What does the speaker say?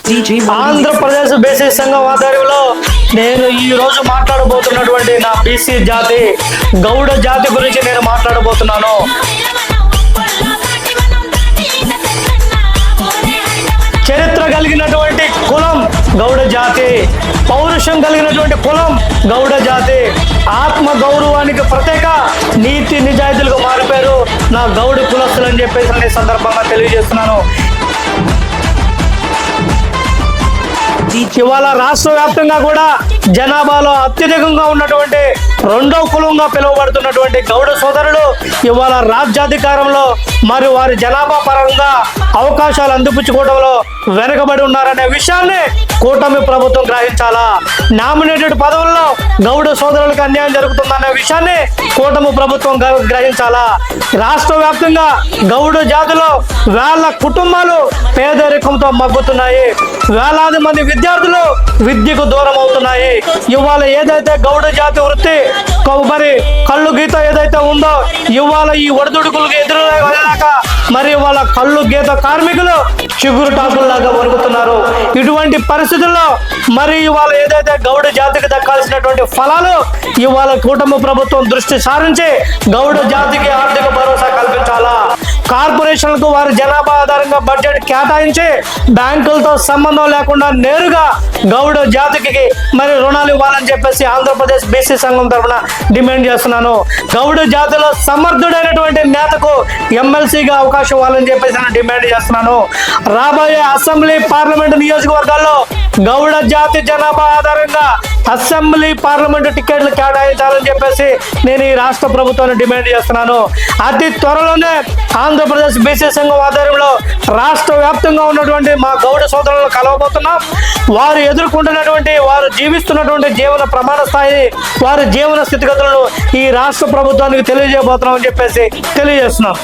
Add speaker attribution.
Speaker 1: Andhra Pradesh BC సంఘం ఆధ్వర్యంలో నేను ఈ రోజు మాట్లాడబోతున్నటువంటి నా బీసీ జాతి గౌడ జాతి గురించి నేను మాట్లాడబోతున్నాను. చరిత్ర కలిగినటువంటి కులం గౌడ జాతి, పౌరుషం కలిగినటువంటి కులం గౌడ జాతి, ఆత్మ గౌరవానికి ప్రత్యేక నీతి నిజాయితీలకు మారిపోయారు నా గౌడ కులస్తులు అని చెప్పేసి ఈ సందర్భంగా తెలియజేస్తున్నాను. ఇవాళ రాష్ట్ర వ్యాప్తంగా కూడా జనాభాలో అత్యధికంగా ఉన్నటువంటి రెండో కులంగా పిలువబడుతున్నటువంటి గౌడ సోదరులు ఇవాళ రాజ్యాధికారంలో మరి వారి జనాభా పరంగా అవకాశాలు అందిపుచ్చుకోవడంలో వెనకబడి ఉన్నారనే విషయాన్ని కూటమి ప్రభుత్వం గ్రహించాలా. నామినేటెడ్ పదవుల్లో గౌడ సోదరులకు అన్యాయం జరుగుతుందనే విషయాన్ని కూటమి ప్రభుత్వం గ్రహించాలా. రాష్ట్ర వ్యాప్తంగా గౌడ జాతిలో వేల కుటుంబాలు పేదరికంతో మగ్గుతున్నాయి. వేలాది మంది విద్యార్థులు విద్యకు దూరం అవుతున్నాయి. ఇవాళ ఏదైతే గౌడ జాతి వృత్తి మరి కళ్ళు గీత ఏదైతే ఉందో ఇవాళ ఈ ఒడిదుడుకులకు ఎదురులేక మరి వాళ్ళ కళ్ళు గీత కార్మికులు చిగురు టాకుల్లాగా వణుకుతున్నారు. ఇటువంటి పరిస్థితుల్లో మరి ఇవాళ ఏదైతే గౌడ జాతికి దక్కాల్సినటువంటి ఫలాలు ఇవాళ కూటమి ప్రభుత్వం దృష్టి సారించి గౌడ జాతికి ఆర్థిక భరోసా కల్పించాలా. కార్పొరేషన్లకు వారి జనాభా ఆధారంగా బడ్జెట్ కేటాయించి బ్యాంకులతో సంబంధం లేకుండా నేరుగా గౌడ జాతికి మరి రుణాలు ఇవ్వాలని చెప్పేసి ఆంధ్రప్రదేశ్ బీసీ సంఘం తరఫున డిమాండ్ చేస్తున్నాను. గౌడ జాతిలో సమర్థుడైనటువంటి నేతకు ఎమ్మెల్సీగా అవకాశం ఇవ్వాలని చెప్పేసి డిమాండ్ చేస్తున్నాను. రాబోయే అసెంబ్లీ పార్లమెంటు నియోజకవర్గాల్లో గౌడ జాతి జనాభా ఆధారంగా అసెంబ్లీ పార్లమెంటు టికెట్లు కేటాయించాలని చెప్పేసి నేను ఈ రాష్ట్ర ప్రభుత్వాన్ని డిమాండ్ చేస్తున్నాను. అతి త్వరలోనే ఆంధ్రప్రదేశ్ బీసీ సంఘం ఆధ్వర్యంలో రాష్ట్ర వ్యాప్తంగా ఉన్నటువంటి మా గౌడ సోదరులను కలవబోతున్నాం. వారు ఎదుర్కొంటున్నటువంటి వారు జీవిస్తున్నటువంటి జీవన ప్రమాణ స్థాయి వారి జీవన స్థితిగతులను ఈ రాష్ట్ర ప్రభుత్వానికి తెలియజేయబోతున్నామని చెప్పేసి తెలియజేస్తున్నాం.